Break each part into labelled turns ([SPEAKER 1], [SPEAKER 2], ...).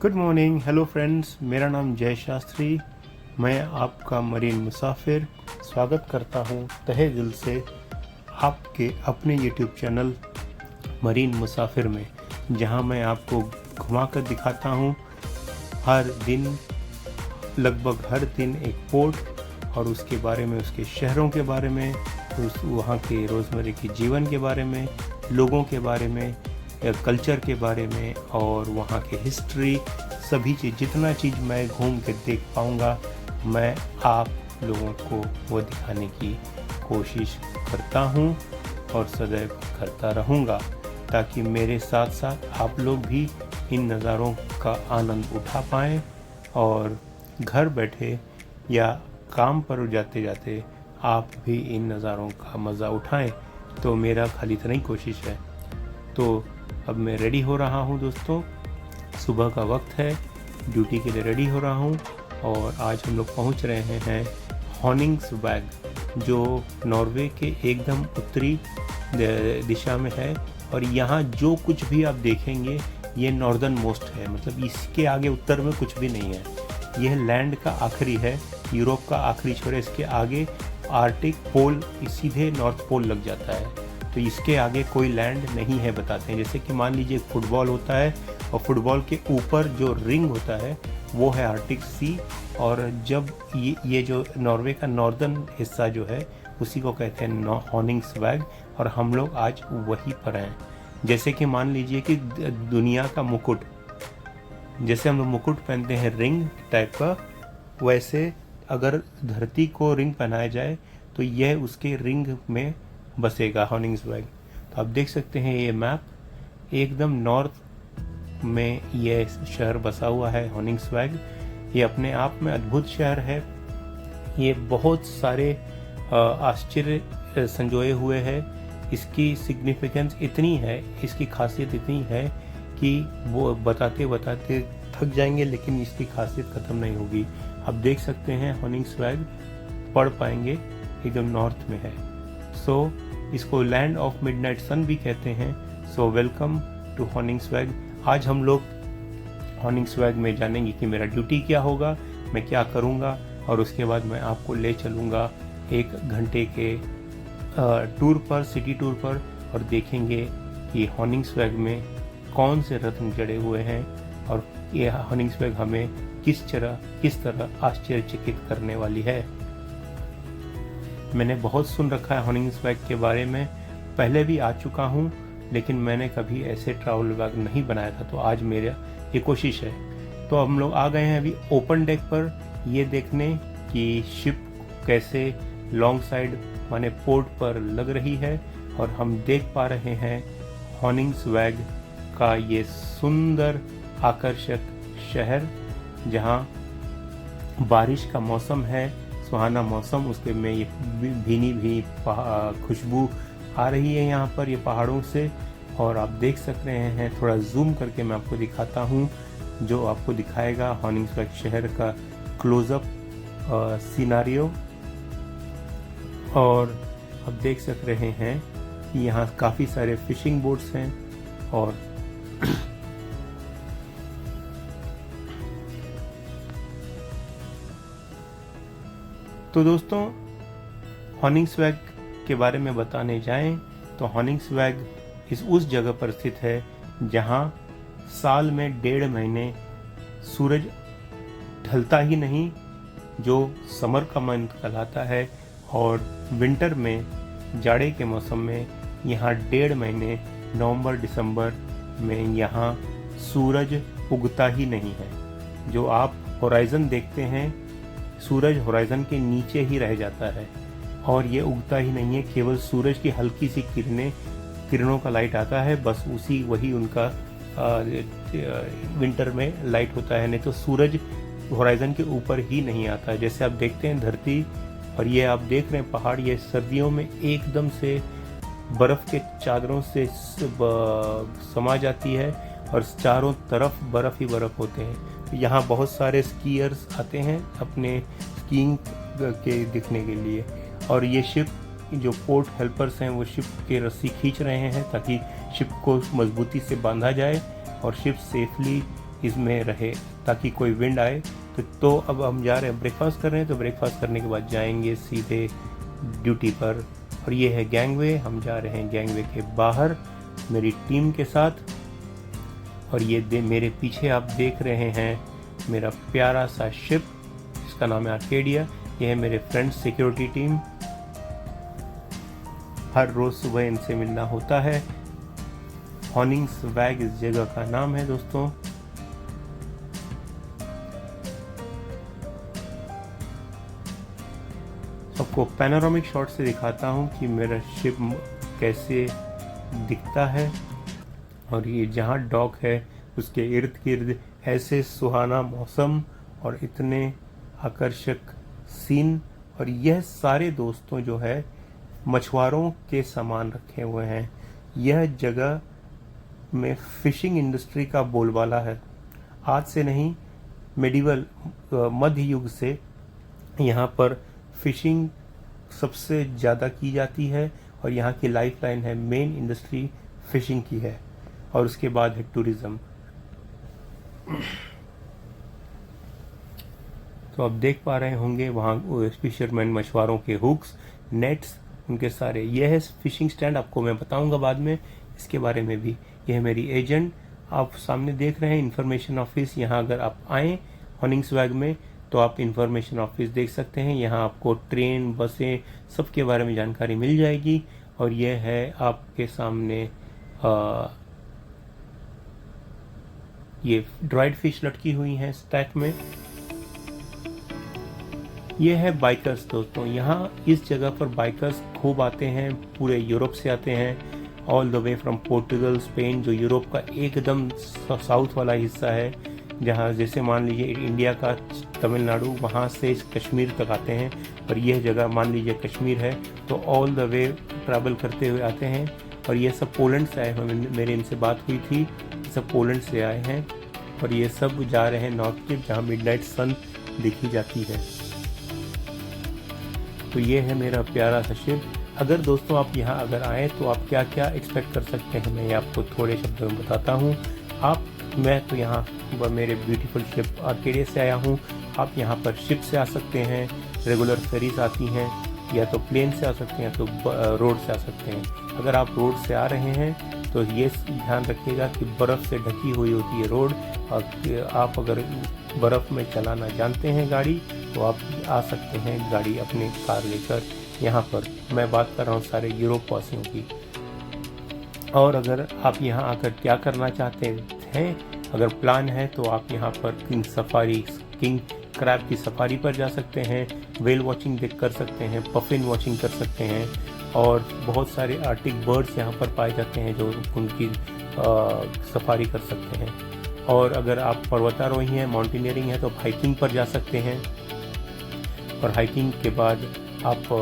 [SPEAKER 1] Good morning, hello friends. मेरा नाम जय शास्त्री। मैं आपका मरीन मुसाफिर स्वागत करता हूं तहे दिल से आपके अपने यूट्यूब चैनल मरीन मुसाफिर में, जहां मैं आपको घुमाकर दिखाता हूं हर दिन, लगभग हर दिन एक पोर्ट और उसके बारे में, उसके शहरों के बारे में, वहाँ के रोज़मर्रा के जीवन के बारे में, लोगों के बारे में, कल्चर के बारे में और वहाँ के हिस्ट्री, सभी चीज़, जितना चीज़ मैं घूम के देख पाऊँगा मैं आप लोगों को वो दिखाने की कोशिश करता हूँ और सदैव करता रहूँगा, ताकि मेरे साथ साथ आप लोग भी इन नज़ारों का आनंद उठा पाएँ और घर बैठे या काम पर जाते जाते आप भी इन नज़ारों का मज़ा उठाएं। तो मेरा खाली इतना ही कोशिश है। तो अब मैं रेडी हो रहा हूँ दोस्तों, सुबह का वक्त है, ड्यूटी के लिए रेडी हो रहा हूँ और आज हम लोग पहुँच रहे हैं हॉनिंग्सवैग, जो नॉर्वे के एकदम उत्तरी दिशा में है। और यहाँ जो कुछ भी आप देखेंगे ये नॉर्दर्न मोस्ट है, मतलब इसके आगे उत्तर में कुछ भी नहीं है। यह लैंड का आखिरी है, यूरोप का आखिरी छोर है। इसके आगे आर्टिक पोल, सीधे नॉर्थ पोल लग जाता है, तो इसके आगे कोई लैंड नहीं है बताते हैं। जैसे कि मान लीजिए फुटबॉल होता है और फुटबॉल के ऊपर जो रिंग होता है वो है आर्टिक सी, और जब ये जो नॉर्वे का नॉर्दर्न हिस्सा जो है उसी को कहते हैं हॉनिंग्सवैग, और हम लोग आज वहीं पर हैं। जैसे कि मान लीजिए कि दुनिया का मुकुट, जैसे हम लोग मुकुट पहनते हैं रिंग टाइप का, वैसे अगर धरती को रिंग पहनाया जाए तो यह उसके रिंग में बसेगा हॉनिंग्सवैग। तो आप देख सकते हैं ये मैप, एकदम नॉर्थ में ये शहर बसा हुआ है हॉनिंग्सवैग। ये अपने आप में अद्भुत शहर है। ये बहुत सारे आश्चर्य संजोए हुए है। इसकी सिग्निफिकेंस इतनी है, इसकी खासियत इतनी है कि वो बताते बताते थक जाएंगे, लेकिन इसकी खासियत ख़त्म नहीं होगी। आप देख सकते हैं हॉनिंग्सवैग, पढ़ पाएंगे, एकदम नॉर्थ में है। सो इसको लैंड ऑफ मिडनाइट सन भी कहते हैं। So welcome to Honningsvag. आज हम लोग हॉनिंग्सवैग में जानेंगे कि मेरा ड्यूटी क्या होगा, मैं क्या करूँगा, और उसके बाद मैं आपको ले चलूँगा 1 घंटे के टूर पर, सिटी टूर पर, और देखेंगे कि हॉनिंग्सवैग में कौन से रत्न जड़े हुए हैं और ये हॉनिंग्सवैग हमें किस तरह आश्चर्यचकित करने वाली है। मैंने बहुत सुन रखा है हॉनिंग्सवैग के बारे में, पहले भी आ चुका हूँ, लेकिन मैंने कभी ऐसे ट्रैवल बैग नहीं बनाया था, तो आज मेरा ये कोशिश है। तो हम लोग आ गए हैं अभी ओपन डेक पर, ये देखने कि शिप कैसे लॉन्ग साइड माने पोर्ट पर लग रही है, और हम देख पा रहे हैं हॉनिंग्सवैग का ये सुंदर आकर्षक शहर, जहाँ बारिश का मौसम है, सुहाना मौसम, उसके में ये भीनी भी खुशबू आ रही है यहाँ पर, ये पहाड़ों से। और आप देख सक रहे हैं, थोड़ा जूम करके मैं आपको दिखाता हूँ, जो आपको दिखाएगा हॉनिंग्सवैग शहर का क्लोजअप सिनारियो। और आप देख सक रहे हैं कि यहाँ काफ़ी सारे फिशिंग बोट्स हैं। और तो दोस्तों, हॉनिंग्सवैग के बारे में बताने जाएं तो हॉनिंग्सवैग उस जगह पर स्थित है जहां साल में 1.5 महीने सूरज ढलता ही नहीं, जो समर का मंथ कहलाता है, और विंटर में, जाड़े के मौसम में यहाँ 1.5 महीने नवंबर दिसंबर में यहाँ सूरज उगता ही नहीं है। जो आप होराइजन देखते हैं, सूरज होराइजन के नीचे ही रह जाता है और ये उगता ही नहीं है। केवल सूरज की हल्की सी किरणों का लाइट आता है, बस वही उनका विंटर में लाइट होता है, नहीं तो सूरज होराइजन के ऊपर ही नहीं आता है। जैसे आप देखते हैं धरती, और ये आप देख रहे हैं पहाड़, ये सर्दियों में एकदम से बर्फ़ के चादरों से समा जाती है और चारों तरफ बर्फ़ ही बर्फ़ होते हैं। यहाँ बहुत सारे स्कीयर्स आते हैं अपने स्कीइंग के दिखने के लिए, और ये शिप, जो पोर्ट हेल्पर्स हैं, वो शिप के रस्सी खींच रहे हैं ताकि शिप को मजबूती से बांधा जाए और शिप सेफली इसमें रहे ताकि कोई विंड आए। तो अब हम जा रहे हैं ब्रेकफास्ट कर रहे हैं, तो ब्रेकफास्ट करने के बाद जाएंगे सीधे ड्यूटी पर। और ये है गैंगवे, हम जा रहे हैं गैंगवे के बाहर मेरी टीम के साथ। और ये मेरे पीछे आप देख रहे हैं मेरा प्यारा सा शिप, इसका नाम है आर्केडिया। ये है मेरे फ्रेंड्स सिक्योरिटी टीम। हर रोज सुबह इनसे मिलना होता है। हॉनिंग्सवैग इस जगह का नाम है दोस्तों। आपको पैनोरामिक शॉट से दिखाता हूँ कि मेरा शिप कैसे दिखता है। और ये जहाँ डॉक है उसके इर्द गिर्द ऐसे सुहाना मौसम और इतने आकर्षक सीन। और यह सारे दोस्तों जो है मछुआरों के सामान रखे हुए हैं। यह जगह में फिशिंग इंडस्ट्री का बोलबाला है। आज से नहीं, मेडिवल मध्य युग से यहाँ पर फिशिंग सबसे ज़्यादा की जाती है और यहाँ की लाइफलाइन है, मेन इंडस्ट्री फिशिंग की है। और उसके बाद है टूरिज्म। तो आप देख पा रहे होंगे वहाँ फिशरमैन मछुआरों के हुक्स, नेट्स, उनके सारे। यह है फिशिंग स्टैंड, आपको मैं बताऊंगा बाद में इसके बारे में भी। यह है मेरी एजेंट, आप सामने देख रहे हैं इंफॉर्मेशन ऑफिस। यहाँ अगर आप आएँ हॉनिंग्सवैग में तो आप इंफॉर्मेशन ऑफिस देख सकते हैं। यहाँ आपको ट्रेन, बसें, सबके बारे में जानकारी मिल जाएगी। और यह है आपके सामने ये ड्राइड फिश लटकी हुई हैं स्टैक में। ये है बाइकर्स दोस्तों। यहाँ इस जगह पर बाइकर्स खूब आते हैं, पूरे यूरोप से आते हैं, all the way from Portugal, Spain, जो यूरोप का एकदम साउथ वाला हिस्सा है। जहाँ जैसे मान लीजिए इंडिया का तमिलनाडु, वहाँ से कश्मीर तक आते हैं। और यह जगह मान लीजिए कश्मीर है, तो ऑल द वे ट्रैवल करते हुए आते हैं। और ये सब पोलैंड से आए हुए, मेरे इनसे बात हुई थी, सब पोलैंड से आए हैं। और ये सब जा रहे हैं नॉर्थ टिप, जहाँ मिडनाइट सन दिखी जाती है। तो ये है मेरा प्यारा सा शिप। अगर दोस्तों आप यहाँ अगर आए तो आप क्या क्या एक्सपेक्ट कर सकते हैं, मैं आपको थोड़े शब्दों में बताता हूँ। मैं तो यहाँ मेरे ब्यूटीफुल शिप आर्केडिया से आया हूँ। आप यहाँ पर शिप से आ सकते हैं, रेगुलर फेरीज आती हैं, या तो प्लेन से आ सकते हैं, तो रोड से आ सकते हैं। अगर आप रोड से आ रहे हैं तो ये ध्यान रखिएगा कि बर्फ़ से ढकी हुई होती है रोड। और आप अगर बर्फ़ में चलाना जानते हैं गाड़ी तो आप आ सकते हैं गाड़ी अपनी कार लेकर यहाँ पर। मैं बात कर रहा हूँ सारे यूरोप वासियों की। और अगर आप यहाँ आकर क्या करना चाहते हैं, अगर प्लान है तो आप यहाँ पर किंग क्रैब की सफारी पर जा सकते हैं, वेल वॉचिंग देख कर सकते हैं, पफिन वॉचिंग कर सकते हैं। और बहुत सारे आर्टिक बर्ड्स यहाँ पर पाए जाते हैं जो उनकी सफारी कर सकते हैं। और अगर आप पर्वतारोही हैं, माउंटेनियरिंग है, तो हाइकिंग पर जा सकते हैं। और हाइकिंग के बाद आप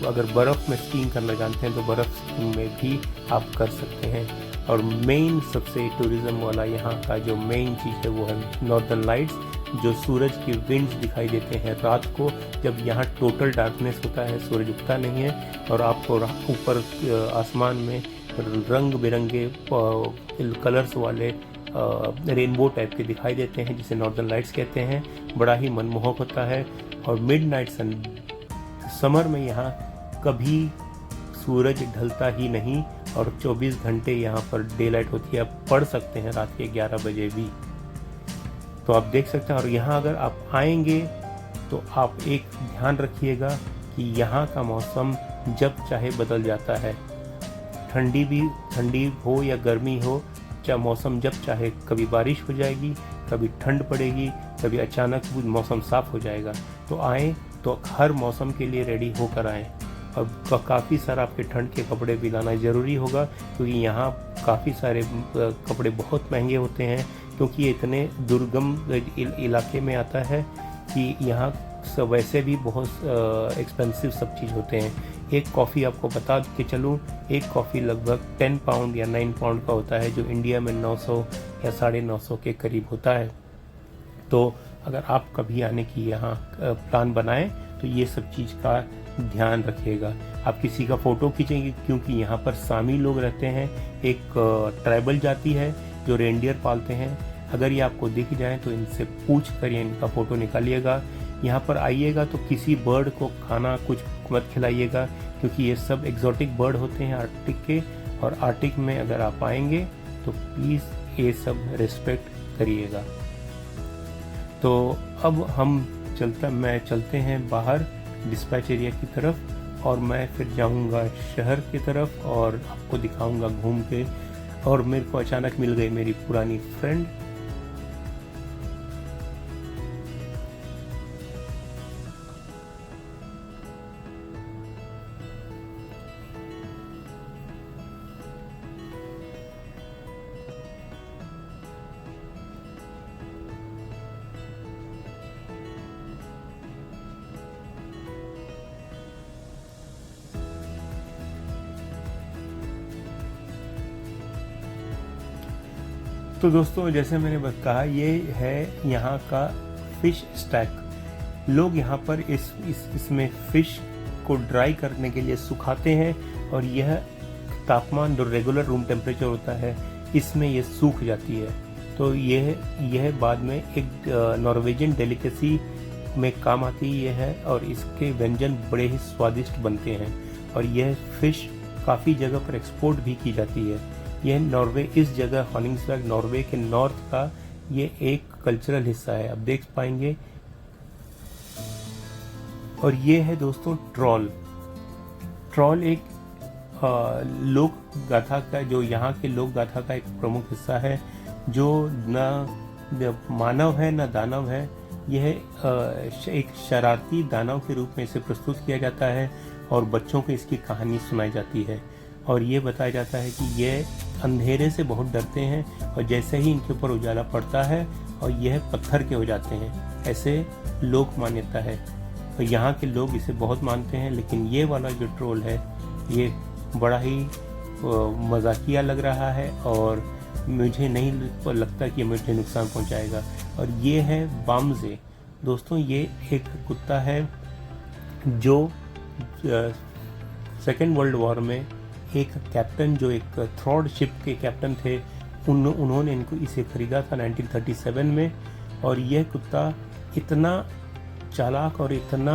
[SPEAKER 1] अगर बर्फ़ में स्कीइंग करना जानते हैं तो बर्फ़ स्कीइंग में भी आप कर सकते हैं। और मेन सबसे टूरिज़्म वाला यहाँ का जो मेन चीज़ है वो है नॉर्दर्न लाइट्स, जो सूरज की विंड्स दिखाई देते हैं रात को, जब यहाँ टोटल डार्कनेस होता है, सूरज उगता नहीं है और आपको ऊपर आसमान में रंग बिरंगे कलर्स वाले रेनबो टाइप के दिखाई देते हैं, जिसे नॉर्दर्न लाइट्स कहते हैं। बड़ा ही मनमोहक होता है। और मिडनाइट सन, समर में यहाँ कभी सूरज ढलता ही नहीं और 24 घंटे यहाँ पर डे लाइट होती है। आप पढ़ सकते हैं रात के 11 बजे भी, तो आप देख सकते हैं। और यहाँ अगर आप आएंगे तो आप एक ध्यान रखिएगा कि यहाँ का मौसम जब चाहे बदल जाता है। ठंडी हो या गर्मी हो, चाहे मौसम जब चाहे, कभी बारिश हो जाएगी, कभी ठंड पड़ेगी, कभी अचानक मौसम साफ हो जाएगा। तो आएँ तो हर मौसम के लिए रेडी होकर आएँ। और काफ़ी सारा आपके ठंड के कपड़े भी लाना ज़रूरी होगा, क्योंकि यहाँ काफ़ी सारे कपड़े बहुत महंगे होते हैं, क्योंकि ये इतने दुर्गम इलाके में आता है कि यहाँ वैसे भी बहुत एक्सपेंसिव सब चीज़ होते हैं। एक कॉफ़ी आपको बता के चलूँ, एक कॉफ़ी लगभग 10 पाउंड या 9 पाउंड का होता है, जो इंडिया में 900 या 950 के करीब होता है। तो अगर आप कभी आने की यहाँ प्लान बनाएं तो ये सब चीज़ का ध्यान रखिएगा। आप किसी का फ़ोटो खींचेंगे, क्योंकि यहाँ पर सामी लोग रहते हैं। एक ट्राइबल जाति है जो रेंडियर पालते हैं। अगर ये आपको दिख जाए तो इनसे पूछ कर ये इनका फ़ोटो निकालिएगा। यहाँ पर आइएगा तो किसी बर्ड को खाना कुछ मत खिलाइएगा, क्योंकि ये सब एग्जॉटिक बर्ड होते हैं आर्कटिक के, और आर्कटिक में अगर आप आएंगे तो प्लीज़ ये सब रिस्पेक्ट करिएगा। तो अब मैं चलते हैं बाहर डिस्पैच एरिया की तरफ, और मैं फिर जाऊंगा शहर की तरफ और आपको दिखाऊंगा घूम के। और मेरे को अचानक मिल गई मेरी पुरानी फ्रेंड। तो दोस्तों, जैसे मैंने कहा, ये है यहाँ का फिश स्टैक। लोग यहाँ पर इसमें फिश को ड्राई करने के लिए सुखाते हैं, और यह तापमान जो रेगुलर रूम टेम्परेचर होता है इसमें ये सूख जाती है। तो यह बाद में एक नॉर्वेजियन डेलिकेसी में काम आती है, और इसके व्यंजन बड़े ही स्वादिष्ट बनते हैं। और यह फिश काफ़ी जगह पर एक्सपोर्ट भी की जाती है। यह नॉर्वे, इस जगह हॉनिंग्सबर्ग नॉर्वे के नॉर्थ का ये एक कल्चरल हिस्सा है, आप देख पाएंगे। और ये है दोस्तों ट्रॉल। ट्रॉल एक लोक गाथा का, जो यहाँ के लोक गाथा का एक प्रमुख हिस्सा है, जो न मानव है न दानव है। यह एक शरारती दानव के रूप में इसे प्रस्तुत किया जाता है, और बच्चों को इसकी कहानी सुनाई जाती है। और ये बताया जाता है कि ये अंधेरे से बहुत डरते हैं, और जैसे ही इनके ऊपर उजाला पड़ता है और यह पत्थर के हो जाते हैं, ऐसे लोक मान्यता है। और यहाँ के लोग इसे बहुत मानते हैं। लेकिन ये वाला जो ट्रोल है ये बड़ा ही मजाकिया लग रहा है, और मुझे नहीं लगता कि मुझे नुकसान पहुँचाएगा। और ये है बामजे। दोस्तों, ये एक कुत्ता है जो सेकेंड वर्ल्ड वॉर में एक कैप्टन, जो एक थ्रॉड शिप के कैप्टन थे, उन्होंने इसे खरीदा था 1937 में। और यह कुत्ता इतना चालाक और इतना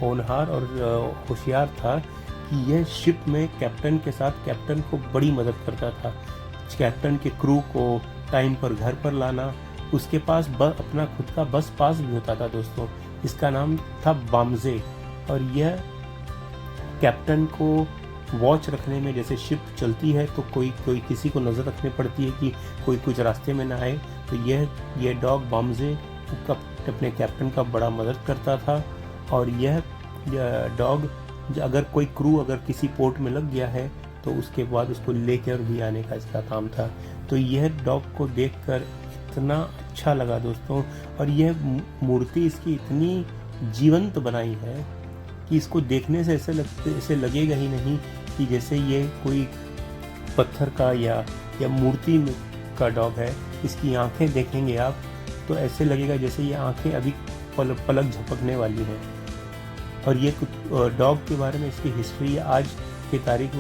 [SPEAKER 1] होनहार और होशियार था कि यह शिप में कैप्टन के साथ कैप्टन को बड़ी मदद करता था। कैप्टन के क्रू को टाइम पर घर पर लाना, उसके पास अपना खुद का बस पास भी होता था दोस्तों। इसका नाम था बामजे। और यह कैप्टन को वॉच रखने में, जैसे शिप चलती है तो कोई किसी को नज़र रखनी पड़ती है कि कोई कुछ रास्ते में ना आए, तो यह डॉग बामजे अपने कैप्टन का बड़ा मदद करता था। और यह डॉग, अगर कोई क्रू अगर किसी पोर्ट में लग गया है तो उसके बाद उसको लेकर भी आने का इसका काम था। तो यह डॉग को देखकर इतना अच्छा लगा दोस्तों। और यह मूर्ति इसकी इतनी जीवंत बनाई है कि इसको देखने से ऐसे लगेगा ही नहीं कि जैसे ये कोई पत्थर का या मूर्ति का डॉग है। इसकी आंखें देखेंगे आप तो ऐसे लगेगा जैसे ये आंखें अभी पलक झपकने वाली हैं। और ये डॉग के बारे में इसकी हिस्ट्री आज की तारीख,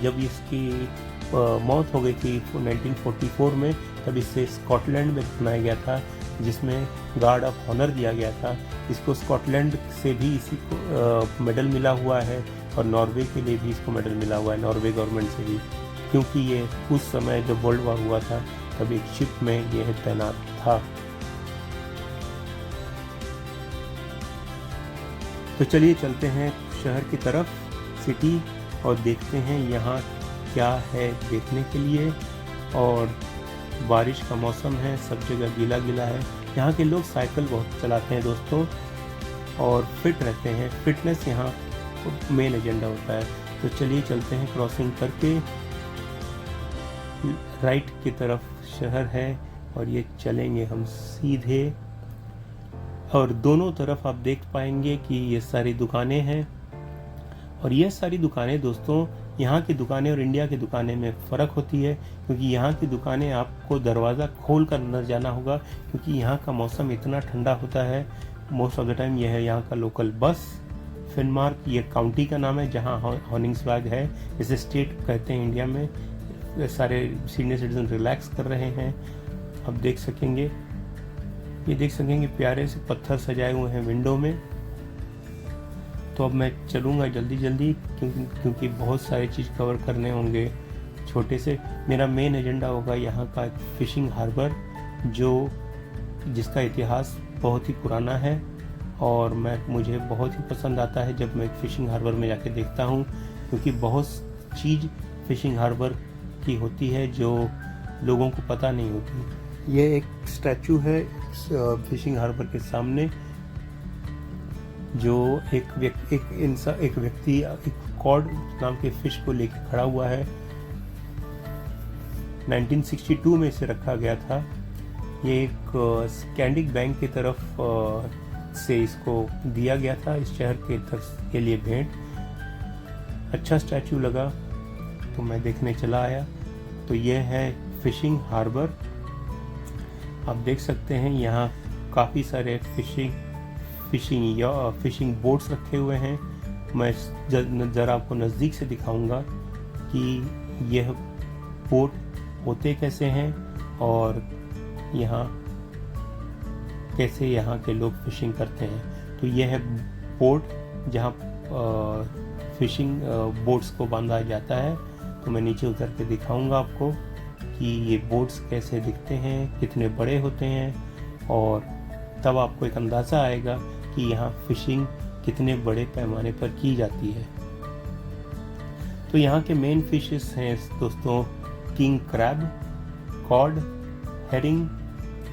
[SPEAKER 1] जब इसकी मौत हो गई थी 1944 में, तब इसे स्कॉटलैंड में दफनाया गया था, जिसमें गार्ड ऑफ ऑनर दिया गया था। इसको स्कॉटलैंड से भी इसी को मेडल मिला हुआ है, और नॉर्वे के लिए भी इसको मेडल मिला हुआ है, नॉर्वे गवर्नमेंट से भी, क्योंकि ये उस समय जब वर्ल्ड वॉर हुआ था तब एक शिप में यह तैनात था। तो चलिए चलते हैं शहर की तरफ, सिटी, और देखते हैं यहाँ क्या है देखने के लिए। और बारिश का मौसम है, सब जगह गीला गीला है। यहाँ के लोग साइकिल बहुत चलाते हैं दोस्तों, और फिट रहते हैं। फिटनेस यहाँ मेन एजेंडा होता है। तो चलिए चलते हैं, क्रॉसिंग करके राइट की तरफ शहर है, और ये चलेंगे हम सीधे। और दोनों तरफ आप देख पाएंगे कि ये सारी दुकानें हैं। और ये सारी दुकानें दोस्तों, यहाँ की दुकानें और इंडिया की दुकानें में फ़र्क होती है, क्योंकि यहाँ की दुकानें आपको दरवाज़ा खोल कर अंदर जाना होगा, क्योंकि यहाँ का मौसम इतना ठंडा होता है मोस्ट ऑफ द टाइम। यह है यहाँ का लोकल बस फिनमार्क, ये काउंटी का नाम है जहाँ हॉनिंग्सबर्ग है, इसे स्टेट कहते हैं इंडिया में। सारे सीनियर सिटीजन रिलैक्स कर रहे हैं। आप देख सकेंगे, ये देख सकेंगे प्यारे से पत्थर सजाए हुए हैं विंडो में। तो अब मैं चलूँगा जल्दी जल्दी क्योंकि बहुत सारी चीज़ कवर करने होंगे। छोटे से मेरा मेन एजेंडा होगा यहाँ का फिशिंग हार्बर, जिसका इतिहास बहुत ही पुराना है और मुझे बहुत ही पसंद आता है जब मैं फिशिंग हार्बर में जाके देखता हूँ, क्योंकि बहुत चीज़ फिशिंग हार्बर की होती है जो लोगों को पता नहीं होती। ये एक स्टैचू है फिशिंग हार्बर के सामने, जो एक व्यक्ति एक कॉड नाम के फिश को लेकर खड़ा हुआ है। 1962 में इसे रखा गया था। ये एक कैंडिक बैंक की तरफ से इसको दिया गया था, इस शहर के लिए भेंट। अच्छा स्टैचू लगा तो मैं देखने चला आया। तो यह है फिशिंग हार्बर। आप देख सकते हैं यहाँ काफ़ी सारे फिशिंग बोट्स रखे हुए हैं। मैं ज़रा आपको नज़दीक से दिखाऊंगा कि यह बोट होते कैसे हैं और यहाँ कैसे यहाँ के लोग फिशिंग करते हैं। तो यह है बोट जहाँ फिशिंग बोट्स को बांधा जाता है। तो मैं नीचे उतर के दिखाऊंगा आपको कि ये बोट्स कैसे दिखते हैं, कितने बड़े होते हैं, और तब आपको एक अंदाज़ा आएगा कि यहाँ फिशिंग कितने बड़े पैमाने पर की जाती है। तो यहाँ के मेन फिशेस हैं दोस्तों किंग क्रैब, कॉड, हेरिंग,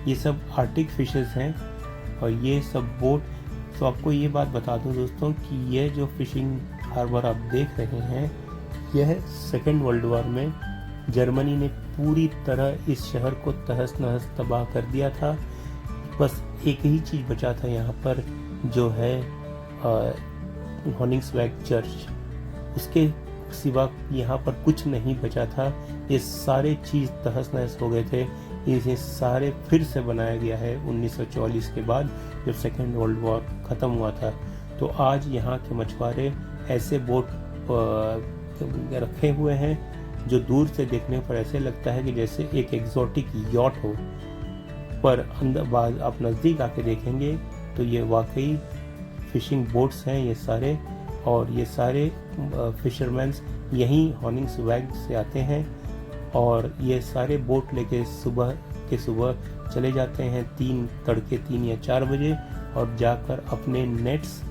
[SPEAKER 1] ये सब आर्टिक फिशेस हैं। और ये सब बोट, तो आपको ये बात बता दूं दोस्तों कि यह जो फिशिंग हार्बर आप देख रहे हैं, यह सेकेंड वर्ल्ड वॉर में जर्मनी ने पूरी तरह इस शहर को तहस नहस तबाह कर दिया था। बस एक ही चीज़ बचा था यहाँ पर, जो है हॉनिंग्सवैग चर्च। उसके सिवा यहाँ पर कुछ नहीं बचा था। ये सारे चीज़ तहस नहस हो गए थे। इसे सारे फिर से बनाया गया है 1944 के बाद, जब सेकेंड वर्ल्ड वॉर ख़त्म हुआ था। तो आज यहाँ के मछुआरे ऐसे बोट रखे हुए हैं जो दूर से देखने पर ऐसे लगता है कि जैसे एक एग्जॉटिक यॉट हो, पर अंदर बाद आप नज़दीक आके देखेंगे तो ये वाकई फिशिंग बोट्स हैं ये सारे। और ये सारे फिशरमैन्स यहीं हॉनिंग्सवैग से आते हैं और ये सारे बोट लेके सुबह चले जाते हैं तड़के 3 या 4 बजे, और जाकर अपने नेट्स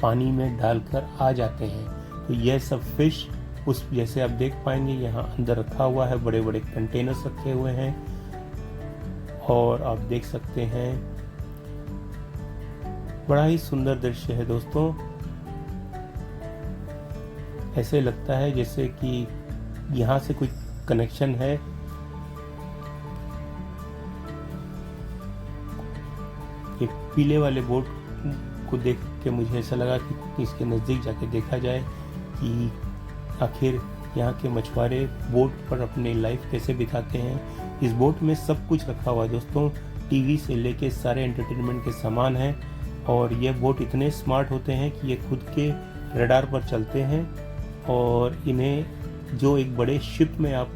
[SPEAKER 1] पानी में डालकर आ जाते हैं। तो यह सब फिश उस जैसे आप देख पाएंगे यहाँ अंदर रखा हुआ है, बड़े बड़े कंटेनर्स रखे हुए हैं। और आप देख सकते हैं बड़ा ही सुंदर दृश्य है दोस्तों। ऐसे लगता है जैसे कि यहाँ से कोई कनेक्शन है। ये पीले वाले बोट को देख के मुझे ऐसा लगा कि इसके नज़दीक जाके देखा जाए कि आखिर यहाँ के मछुआरे बोट पर अपनी लाइफ कैसे बिताते हैं। इस बोट में सब कुछ रखा हुआ है दोस्तों, टीवी से लेके सारे एंटरटेनमेंट के सामान हैं। और ये बोट इतने स्मार्ट होते हैं कि ये खुद के रडार पर चलते हैं, और इन्हें जो एक बड़े शिप में आप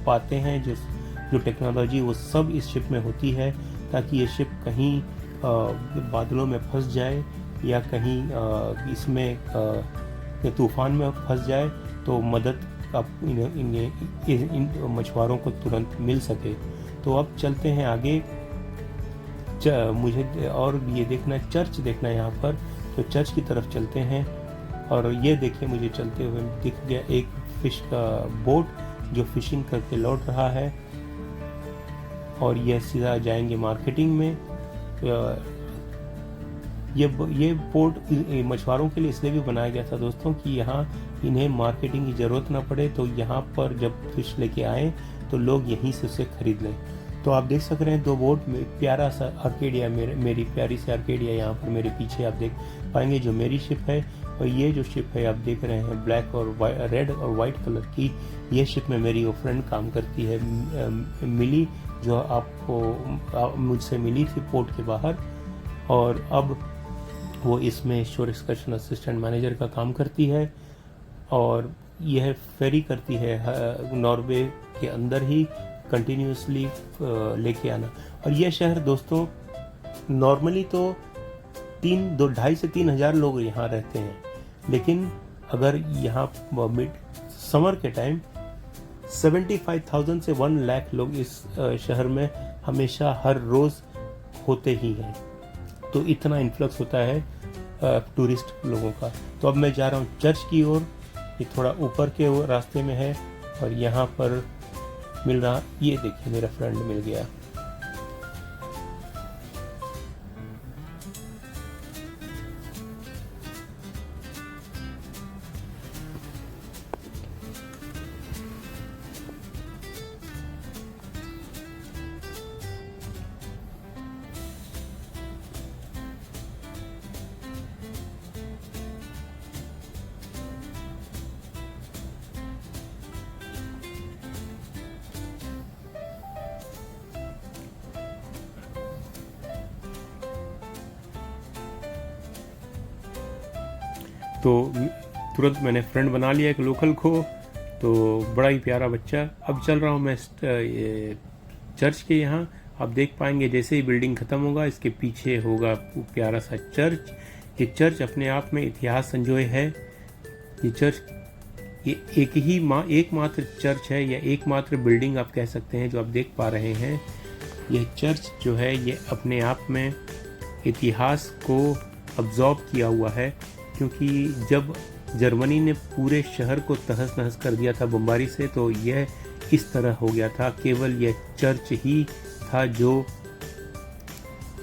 [SPEAKER 1] पाते हैं, जो टेक्नोलॉजी वो सब इस शिप में होती है, ताकि ये शिप कहीं बादलों में फंस जाए या कहीं इसमें तूफान में फंस जाए तो मदद आप इन मछुआरों को तुरंत मिल सके। तो अब चलते हैं आगे। मुझे और ये देखना, चर्च देखना है यहाँ पर, तो चर्च की तरफ चलते हैं। और ये देखिए मुझे चलते हुए दिख गया एक फिश का बोट जो फिशिंग करके लौट रहा है, और यह सीधा जाएंगे मार्केटिंग में। ये बोट मछुआरों के लिए इसलिए भी बनाया गया था दोस्तों कि यहाँ इन्हें मार्केटिंग की ज़रूरत ना पड़े, तो यहाँ पर जब फिश लेके आए तो लोग यहीं से उसे खरीद लें। तो आप देख सक रहे हैं 2 बोट में प्यारा सा आर्केडिया, मेरी प्यारी सी आर्केडिया यहाँ पर मेरे पीछे आप देख पाएंगे, जो मेरी शिप है। और ये जो शिप है आप देख रहे हैं ब्लैक और रेड और वाइट कलर की, ये शिप में मेरी वो फ्रेंड काम करती है मिली, जो आपको मुझसे मिली थी पोर्ट के बाहर, और अब वो इसमें शोर एक्सकर्शन असिस्टेंट मैनेजर का काम करती है। और यह फेरी करती है नॉर्वे के अंदर ही कंटिन्यूसली लेके आना। और यह शहर दोस्तों नॉर्मली तो 2,500 से 3,000 लोग यहाँ रहते हैं, लेकिन अगर यहाँ मिड समर के टाइम 75,000 से 1 लाख लोग इस शहर में हमेशा हर रोज़ होते ही हैं। तो इतना इन्फ्लक्स होता है टूरिस्ट लोगों का। तो अब मैं जा रहा हूँ चर्च की ओर। ये थोड़ा ऊपर के रास्ते में है और यहाँ पर मिल रहा, ये देखिए मेरा फ्रेंड मिल गया। तो तुरंत मैंने फ्रेंड बना लिया एक लोकल को, तो बड़ा ही प्यारा बच्चा। अब चल रहा हूँ मैं चर्च के यहाँ। आप देख पाएंगे जैसे ही बिल्डिंग ख़त्म होगा इसके पीछे होगा प्यारा सा चर्च। ये चर्च अपने आप में इतिहास संजोए है। ये चर्च ये एकमात्र चर्च है या एकमात्र बिल्डिंग आप कह सकते हैं जो आप देख पा रहे हैं। यह चर्च जो है ये अपने आप में इतिहास को अब्जॉर्ब किया हुआ है, क्योंकि जब जर्मनी ने पूरे शहर को तहस नहस कर दिया था बमबारी से, तो यह इस तरह हो गया था। केवल यह चर्च ही था जो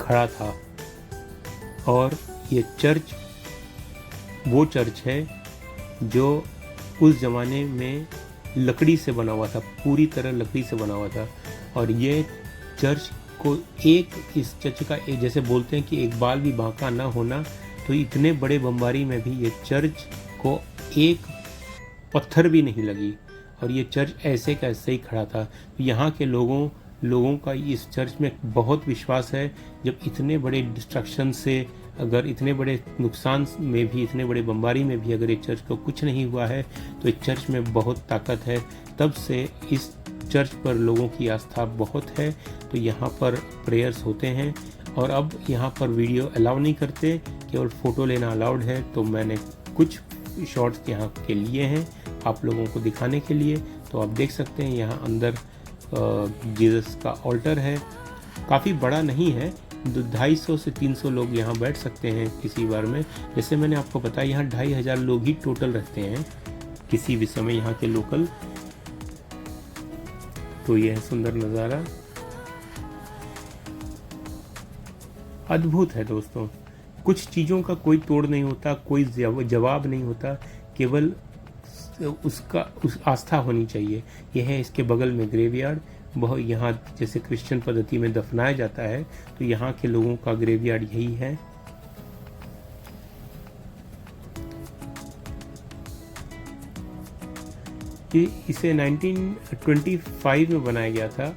[SPEAKER 1] खड़ा था। और ये चर्च वो चर्च है जो उस ज़माने में लकड़ी से बना हुआ था, पूरी तरह लकड़ी से बना हुआ था। और ये चर्च को इस चर्च का जैसे बोलते हैं कि एक बाल भी बांका ना होना, तो इतने बड़े बमबारी में भी ये चर्च को एक पत्थर भी नहीं लगी और ये चर्च ऐसे का ऐसे ही खड़ा था। यहाँ के लोगों का इस चर्च में बहुत विश्वास है। जब इतने बड़े डिस्ट्रक्शन से, अगर इतने बड़े नुकसान में भी, इतने बड़े बमबारी में भी अगर ये चर्च को कुछ नहीं हुआ है, तो इस चर्च में बहुत ताकत है। तब से इस चर्च पर लोगों की आस्था बहुत है। तो यहाँ पर प्रेयर्स होते हैं। और अब यहाँ पर वीडियो अलाउ नहीं करते, केवल फ़ोटो लेना अलाउड है। तो मैंने कुछ शॉट्स यहाँ के लिए हैं आप लोगों को दिखाने के लिए। तो आप देख सकते हैं यहाँ अंदर जीसस का ऑल्टर है। काफ़ी बड़ा नहीं है, 250 से 300 लोग यहाँ बैठ सकते हैं किसी बार में। जैसे मैंने आपको बताया यहाँ 2,500 लोग ही टोटल रहते हैं किसी भी समय यहाँ के लोकल। तो यह सुंदर नज़ारा अद्भुत है दोस्तों। कुछ चीज़ों का कोई तोड़ नहीं होता, कोई जवाब नहीं होता, केवल उस आस्था होनी चाहिए। यह है इसके बगल में ग्रेवयार्ड। वह यहाँ जैसे क्रिश्चियन पद्धति में दफनाया जाता है, तो यहाँ के लोगों का ग्रेवयार्ड यही है। कि इसे 1925 में बनाया गया था,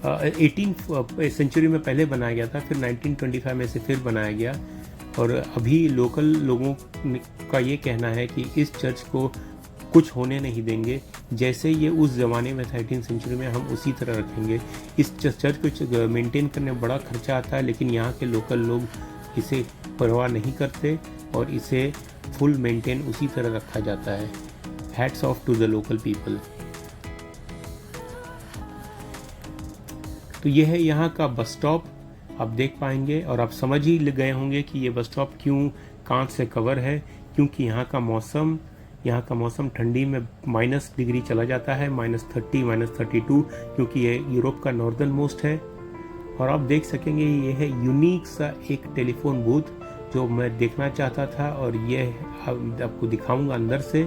[SPEAKER 1] 18 सेंचुरी में पहले बनाया गया था, फिर 1925 में से फिर बनाया गया। और अभी लोकल लोगों का ये कहना है कि इस चर्च को कुछ होने नहीं देंगे, जैसे ये उस ज़माने में था 18 सेंचुरी में, हम उसी तरह रखेंगे। इस चर्च को मेंटेन करने में बड़ा खर्चा आता है, लेकिन यहाँ के लोकल लोग इसे परवाह नहीं करते और इसे फुल मेंटेन उसी तरह रखा जाता है। Hats off to the local people. तो यह है यहाँ का बस स्टॉप, आप देख पाएंगे। और आप समझ ही गए होंगे कि ये बस स्टॉप क्यों कांच से कवर है, क्योंकि यहाँ का मौसम ठंडी में -, डिग्री चला जाता है, -30, -32, क्योंकि ये यूरोप का नॉर्दर्न मोस्ट है। और आप देख सकेंगे ये है यूनिक सा एक टेलीफोन बूथ जो मैं देखना चाहता था, और ये आपको दिखाऊंगा अंदर से।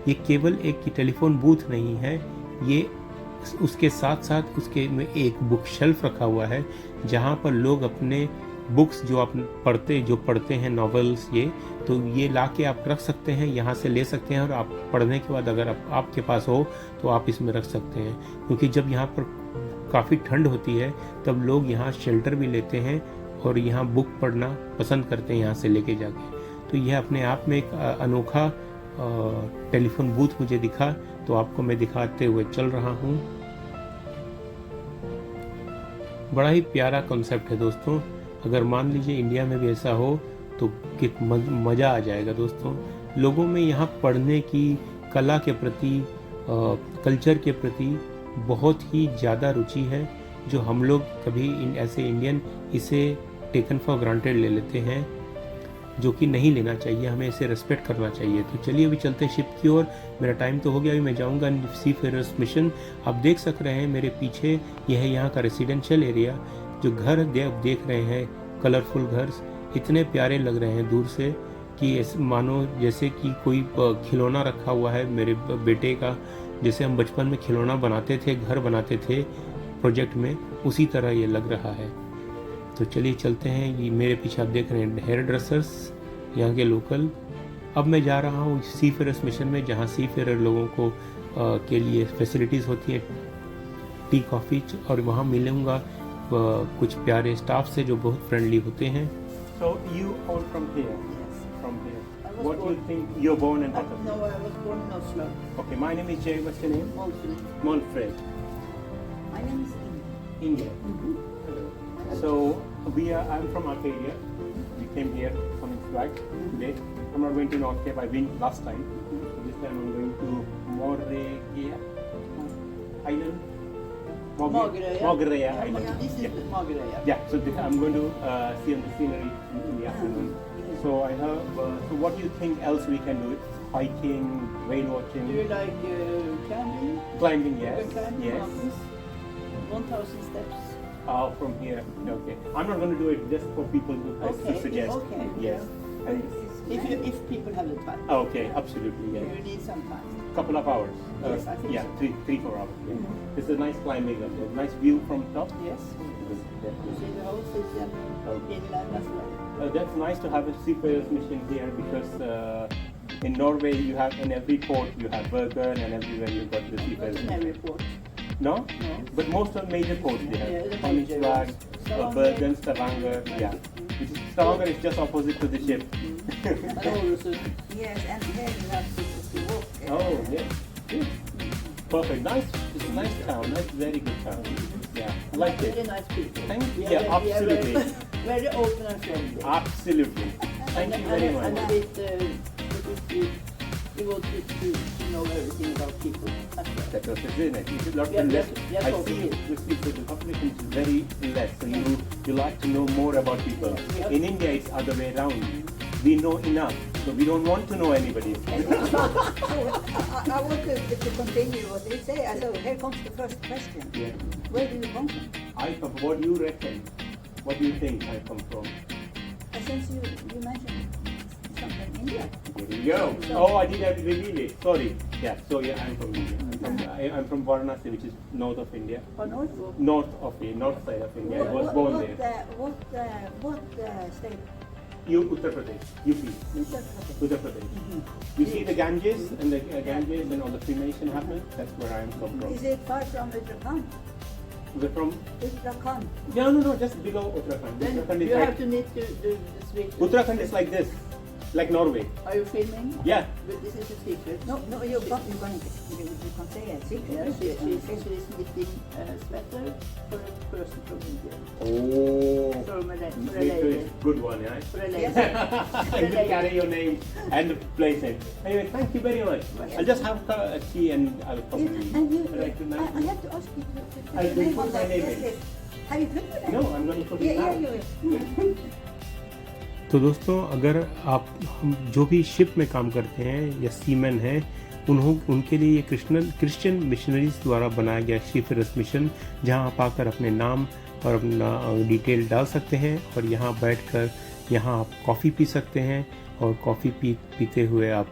[SPEAKER 1] ये केवल एक टेलीफोन बूथ नहीं है, ये उसके साथ साथ उसके में एक बुक शेल्फ रखा हुआ है, जहाँ पर लोग अपने बुक्स जो आप पढ़ते हैं नॉवेल्स, तो ये ला के आप रख सकते हैं, यहाँ से ले सकते हैं। और आप पढ़ने के बाद अगर आपके पास हो तो आप इसमें रख सकते हैं, क्योंकि जब यहाँ पर काफ़ी ठंड होती है तब लोग यहाँ शेल्टर भी लेते हैं और यहाँ बुक पढ़ना पसंद करते हैं यहाँ से लेके जाके। तो यह अपने आप में एक अनोखा टेलीफोन बूथ मुझे दिखा, तो आपको मैं दिखाते हुए चल रहा हूँ। बड़ा ही प्यारा कॉन्सेप्ट है दोस्तों। अगर मान लीजिए इंडिया में भी ऐसा हो तो मज़ा आ जाएगा दोस्तों। लोगों में यहाँ पढ़ने की, कला के प्रति, कल्चर के प्रति बहुत ही ज़्यादा रुचि है, जो हम लोग कभी ऐसे इंडियन इसे टेकन फॉर ग्रांटेड ले लेते हैं, जो कि नहीं लेना चाहिए। हमें इसे रेस्पेक्ट करना चाहिए। तो चलिए अभी चलते हैं शिप की ओर। मेरा टाइम तो हो गया, अभी मैं जाऊंगा सीफेयरर्स मिशन। आप देख सक रहे हैं मेरे पीछे, यह है यहाँ का रेसिडेंशियल एरिया। जो घर देख रहे हैं, कलरफुल घर, इतने प्यारे लग रहे हैं दूर से कि मानो जैसे कि कोई खिलौना रखा हुआ है मेरे बेटे का। जैसे हम बचपन में खिलौना बनाते थे, घर बनाते थे प्रोजेक्ट में, उसी तरह ये लग रहा है। तो चलिए चलते हैं। ये मेरे पीछे आप देख रहे हैं हेयर ड्रेसर्स, यहाँ के लोकल। अब मैं जा रहा हूँ सीफेयरर्स मिशन में, जहाँ सीफेयर लोगों को के लिए फैसिलिटीज़ होती है, टी कॉफ़ी, और वहाँ मिलूँगा कुछ प्यारे स्टाफ से जो बहुत फ्रेंडली होते हैं। So you all from here?
[SPEAKER 2] Yes.
[SPEAKER 1] From here.
[SPEAKER 2] What
[SPEAKER 1] do you think? You're born in Qatar?
[SPEAKER 2] No, I was born in Oslo.
[SPEAKER 1] Okay, my name is Jay. What's your name?
[SPEAKER 2] Moultrie.
[SPEAKER 1] Manfred.
[SPEAKER 2] My name is Inge.
[SPEAKER 1] India.
[SPEAKER 2] Mm-hmm.
[SPEAKER 1] Hello. So I'm from Arcadia. We came here some weeks back today. I'm not going to North Cape. I've been last time. This time I'm going to Moregia Island. Mogerøya Island.
[SPEAKER 2] Yeah, this is Mogerøya.
[SPEAKER 1] Yeah, so I'm going to see on the scenery in the afternoon. So I have. So what do you think else we can do? Hiking, whale watching,
[SPEAKER 2] Do you like climbing?
[SPEAKER 1] climbing. Yes,
[SPEAKER 2] Climbing
[SPEAKER 1] yes.
[SPEAKER 2] mountains? 1,000 steps.
[SPEAKER 1] From here. Okay. I'm not going to do it just for people who
[SPEAKER 2] Okay,
[SPEAKER 1] suggest.
[SPEAKER 2] okay.
[SPEAKER 1] Yes. And
[SPEAKER 2] If people have the time.
[SPEAKER 1] okay, absolutely. Yeah.
[SPEAKER 2] You need some time.
[SPEAKER 1] Couple of hours.
[SPEAKER 2] Yes, I think
[SPEAKER 1] yeah,
[SPEAKER 2] so.
[SPEAKER 1] 3-4 hours. Yeah.
[SPEAKER 2] Mhm.
[SPEAKER 1] It's a nice climbing up there. Nice view from top.
[SPEAKER 2] Yes. You see the houses and
[SPEAKER 1] Okay.
[SPEAKER 2] inland as well.
[SPEAKER 1] That's nice to have a seafarers mission here because in Norway you have in every port you have Bergen and everywhere you've got the
[SPEAKER 2] Not
[SPEAKER 1] seafarers
[SPEAKER 2] in
[SPEAKER 1] mission.
[SPEAKER 2] every port.
[SPEAKER 1] No?
[SPEAKER 2] No.
[SPEAKER 1] But most of major ports they have.
[SPEAKER 2] Yeah, the major
[SPEAKER 1] Koningsberg,
[SPEAKER 2] ones. Stavanger.
[SPEAKER 1] Bergen, Stavanger. Yeah. Stavanger is just opposite to the ship.
[SPEAKER 2] And also,
[SPEAKER 3] Yes, and here you have to walk.
[SPEAKER 1] Oh, yes. Good. Perfect. Nice. It's a nice town. Nice, very good town. Yeah, I like
[SPEAKER 2] very
[SPEAKER 1] it.
[SPEAKER 2] nice people.
[SPEAKER 1] Thank you.
[SPEAKER 2] We are
[SPEAKER 1] Yeah,
[SPEAKER 2] very- we are
[SPEAKER 1] absolutely.
[SPEAKER 2] Very open and friendly.
[SPEAKER 1] Absolutely. Thank you very
[SPEAKER 2] And a
[SPEAKER 1] much.
[SPEAKER 2] bit, we want to know everything about people as well.
[SPEAKER 1] That was it, isn't it? You should not
[SPEAKER 2] Yeah,
[SPEAKER 1] less.
[SPEAKER 2] yes,
[SPEAKER 1] I
[SPEAKER 2] okay.
[SPEAKER 1] see you speak so the population is very less, so you like to know more about people.
[SPEAKER 2] Yeah.
[SPEAKER 1] In India, it's other way around. We know enough, so we don't want to know anybody.
[SPEAKER 3] So, I want to continue what they say. So here comes the first question.
[SPEAKER 1] Yeah.
[SPEAKER 3] Where do you come from?
[SPEAKER 1] I come. What do you reckon? What do you think I come from?
[SPEAKER 3] Since you mentioned something India.
[SPEAKER 1] Here you go. Oh, I didn't have to reveal it. Sorry. Yeah. So yeah, I'm from India. I'm from Varanasi, which is north of India.
[SPEAKER 3] Or North?
[SPEAKER 1] North side of India. I was born there.
[SPEAKER 3] What state?
[SPEAKER 1] Uttar Pradesh, UP. Uttar Pradesh. You see the Ganges and the Ganges and all the cremation happens? That's where I am come from.
[SPEAKER 3] Is it far from Uttarakhand?
[SPEAKER 1] We're from?
[SPEAKER 3] Uttarakhand.
[SPEAKER 1] No, just below Uttarakhand.
[SPEAKER 2] Then
[SPEAKER 1] Uttarakhand is
[SPEAKER 2] you have
[SPEAKER 1] like,
[SPEAKER 2] to meet the Swedish.
[SPEAKER 1] Uttarakhand is like this, like Norway.
[SPEAKER 2] Are you filming?
[SPEAKER 1] Yeah.
[SPEAKER 2] But this is a secret.
[SPEAKER 3] No, you can say a secret.
[SPEAKER 2] Yeah, she's knitting a sweater for a person from India.
[SPEAKER 1] Oh,
[SPEAKER 2] For a
[SPEAKER 1] it's
[SPEAKER 2] lady.
[SPEAKER 1] a good one, yeah?
[SPEAKER 2] For a lady.
[SPEAKER 3] Yes.
[SPEAKER 1] I will carry your name and the place name. Anyway, thank you very much. I'll just have a tea and I'll probably
[SPEAKER 3] And you,
[SPEAKER 1] like to
[SPEAKER 3] I have to ask you to
[SPEAKER 1] I'll
[SPEAKER 3] put your name
[SPEAKER 1] put
[SPEAKER 3] on
[SPEAKER 1] my
[SPEAKER 3] that.
[SPEAKER 1] name
[SPEAKER 3] Yes,
[SPEAKER 1] in.
[SPEAKER 3] yes. Have you put your name?
[SPEAKER 1] No, I'm going to put it
[SPEAKER 3] Yeah,
[SPEAKER 1] now.
[SPEAKER 3] you.
[SPEAKER 1] तो दोस्तों, अगर आप हम जो भी ship में काम करते हैं या सीमैन हैं, उनके लिए ये क्रिश्चियन मिशनरीज द्वारा बनाया गया सीफेयरर्स मिशन, जहां आप आकर अपने नाम और अपना डिटेल डाल सकते हैं और यहां बैठकर यहां आप कॉफ़ी पी सकते हैं और कॉफ़ी पीते हुए आप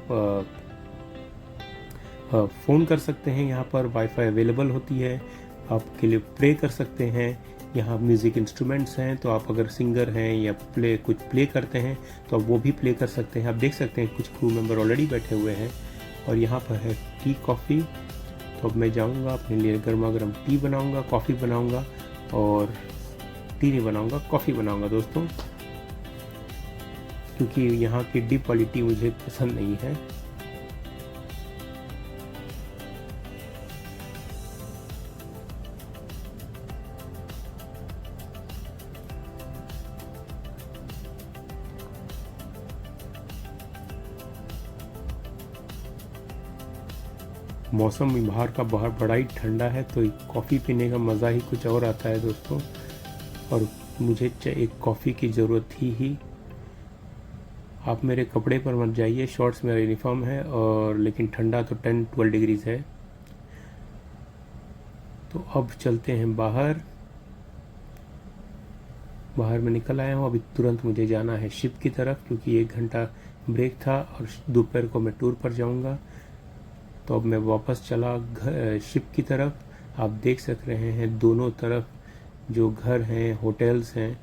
[SPEAKER 1] फ़ोन कर सकते हैं। यहाँ पर वाईफाई अवेलेबल होती है, आपके लिए प्रे कर सकते हैं। यहाँ म्यूज़िक इंस्ट्रूमेंट्स हैं, तो आप अगर सिंगर हैं या कुछ प्ले करते हैं तो आप वो भी प्ले कर सकते हैं। आप देख सकते हैं कुछ क्रू मेंबर ऑलरेडी बैठे हुए हैं और यहाँ पर है टी कॉफ़ी। तो अब मैं जाऊँगा अपने लिए गर्मा गर्म टी बनाऊँगा, कॉफ़ी बनाऊँगा, और टी नहीं बनाऊँगा, कॉफ़ी बनाऊँगा दोस्तों, क्योंकि यहाँ की डी क्वालिटी मुझे पसंद नहीं है। मौसम बाहर का बड़ा ही ठंडा है, तो कॉफ़ी पीने का मज़ा ही कुछ और आता है दोस्तों। और मुझे एक कॉफ़ी की ज़रूरत थी ही। आप मेरे कपड़े पर मत जाइए, शॉर्ट्स मेरा यूनिफॉर्म है, और लेकिन ठंडा तो 10-12 डिग्रीज़ है। तो अब चलते हैं बाहर में निकल आया हूँ। अभी तुरंत मुझे जाना है शिप की तरफ, क्योंकि 1 घंटा ब्रेक था और दोपहर को मैं टूर पर जाऊँगा। तो अब मैं वापस चला शिप की तरफ। आप देख सक रहे हैं दोनों तरफ जो घर हैं, होटल्स हैं।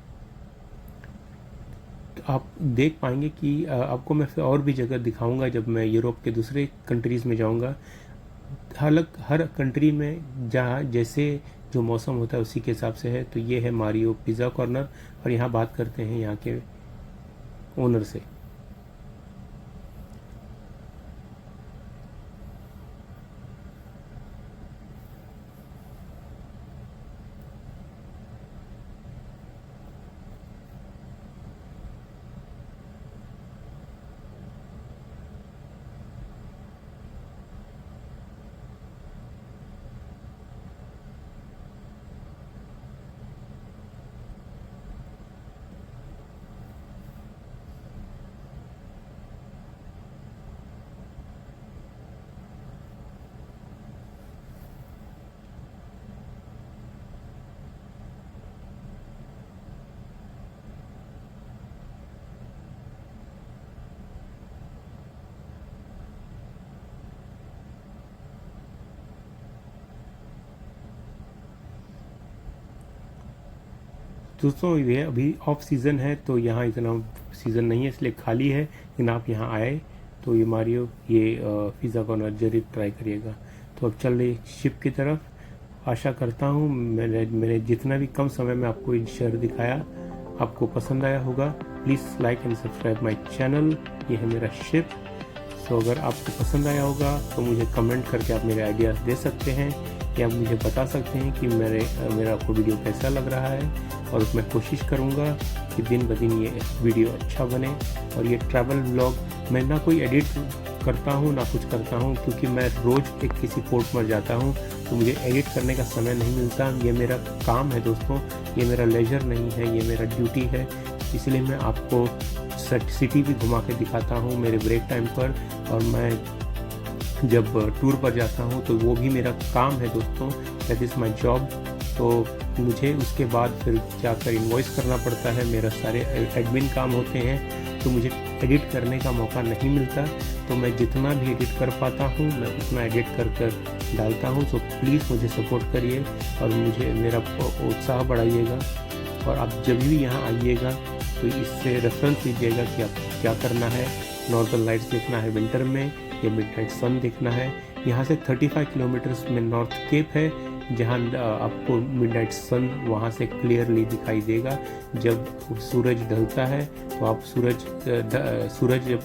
[SPEAKER 1] तो आप देख पाएंगे कि आपको मैं फिर और भी जगह दिखाऊंगा जब मैं यूरोप के दूसरे कंट्रीज़ में जाऊंगा। हर कंट्री में जहाँ जैसे जो मौसम होता है उसी के हिसाब से है। तो ये है मारियो पिज़्ज़ा कॉर्नर, और यहाँ बात करते हैं यहाँ के ओनर से। दोस्तों ये अभी ऑफ सीज़न है, तो यहाँ इतना सीज़न नहीं है, इसलिए खाली है। लेकिन आप यहाँ आए तो ये मारियो पिज़्ज़ा कॉर्नर जरूर ट्राई करिएगा। तो अब चल रही शिप की तरफ। आशा करता हूँ मैंने जितना भी कम समय में आपको ये शहर दिखाया आपको पसंद आया होगा। Please like and subscribe my channel. ये है मेरा शिप। तो अगर आपको पसंद आया होगा तो मुझे कमेंट करके आप मेरे आइडियाज़ दे सकते हैं, या मुझे बता सकते हैं कि मेरा आपको वीडियो कैसा लग रहा है। और मैं कोशिश करूँगा कि दिन ब दिन ये वीडियो अच्छा बने। और ये ट्रैवल व्लॉग मैं ना कोई एडिट करता हूँ ना कुछ करता हूँ, क्योंकि मैं रोज़ एक किसी पोर्ट पर जाता हूँ, तो मुझे एडिट करने का समय नहीं मिलता। ये मेरा काम है दोस्तों, ये मेरा लेजर नहीं है, ये मेरा ड्यूटी है। इसलिए मैं आपको सिटी भी घुमा के दिखाता हूँ मेरे ब्रेक टाइम पर। और मैं जब टूर पर जाता हूँ तो वो भी मेरा काम है दोस्तों, दैट इज़ माई जॉब। तो मुझे उसके बाद फिर जाकर इन्वॉइस करना पड़ता है, मेरा सारे एडमिन काम होते हैं, तो मुझे एडिट करने का मौका नहीं मिलता। तो मैं जितना भी एडिट कर पाता हूँ मैं उतना एडिट कर डालता हूँ। तो प्लीज़ मुझे सपोर्ट करिए और मुझे मेरा उत्साह बढ़ाइएगा। और आप जब भी यहाँ आइएगा तो इससे रेफरेंस लीजिएगा कि आपको क्या करना है। नॉर्दर्न लाइट्स देखना है विंटर में, या मिडनाइट सन देखना है। यहाँ से 35 किलोमीटर्स में नॉर्थ केप है, जहाँ आपको मिडनाइट सन वहाँ से क्लियरली दिखाई देगा। जब सूरज ढलता है तो आप सूरज जब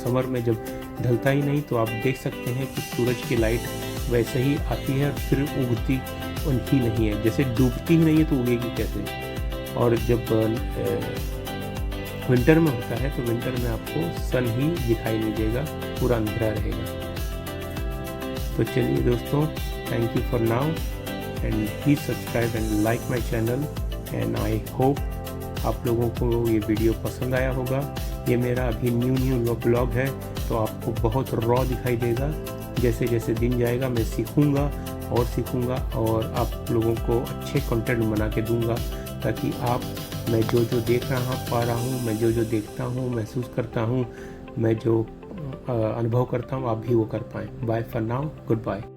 [SPEAKER 1] समर में जब ढलता ही नहीं तो आप देख सकते हैं कि सूरज की लाइट वैसे ही आती है और फिर उगती ही नहीं है। जैसे डूबती ही नहीं है तो उगेगी कैसे। और जब विंटर में होता है तो विंटर में आपको सन ही दिखाई नहीं देगा, पूरा अंधेरा रहेगा। तो चलिए दोस्तों, thank you for now and please subscribe and like my channel. And I hope आप लोगों को ये वीडियो पसंद आया होगा। ये मेरा अभी न्यू ब्लॉग है, तो आपको बहुत रॉ दिखाई देगा। जैसे जैसे दिन जाएगा मैं सीखूँगा और आप लोगों को अच्छे कंटेंट बना के दूँगा, ताकि आप मैं जो देख पा रहा हूँ, मैं जो देखता हूँ, महसूस करता हूँ, मैं जो अनुभव करता हूँ, आप भी वो कर पाएँ। Bye for now, good bye.